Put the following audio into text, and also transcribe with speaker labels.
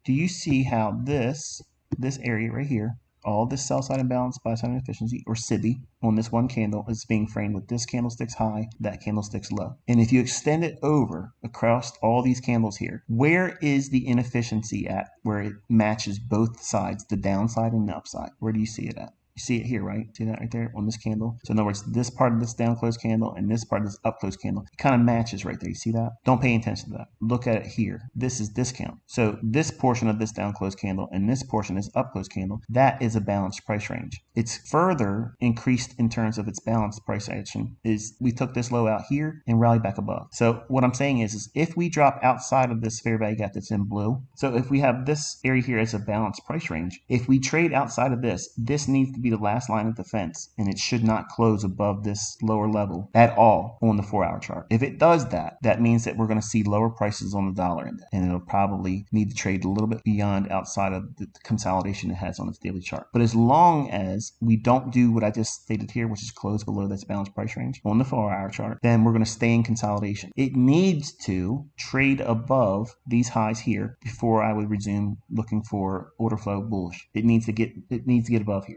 Speaker 1: do you see how this area right here, all this sell side imbalance, buy side inefficiency, or SIBI on this one candle is being framed with this candlestick's high, that candlestick's low. And if you extend it over across all these candles here, where is the inefficiency at where it matches both sides, the downside and the upside? Where do you see it at? You see it here, right? See that right there on this candle? So in other words, this part of this down close candle and this part of this up close candle, it kind of matches right there. You see that? Don't pay attention to that. Look at it here. This is discount. So this portion of this down close candle and this portion is up close candle, that is a balanced price range. It's further increased in terms of its balanced price action is we took this low out here and rallied back above. So what I'm saying is if we drop outside of this fair value gap that's in blue, so if we have this area here as a balanced price range, if we trade outside of this, this needs to be the last line of defense, and it should not close above this lower level at all on the 4-hour chart. If it does that, that means that we're going to see lower prices on the dollar index, and it'll probably need to trade a little bit beyond outside of the consolidation it has on its daily chart. But as long as we don't do what I just stated here, which is close below this balanced price range on the 4-hour chart, then we're going to stay in consolidation. It needs to trade above these highs here before I would resume looking for order flow bullish. It needs to get above here.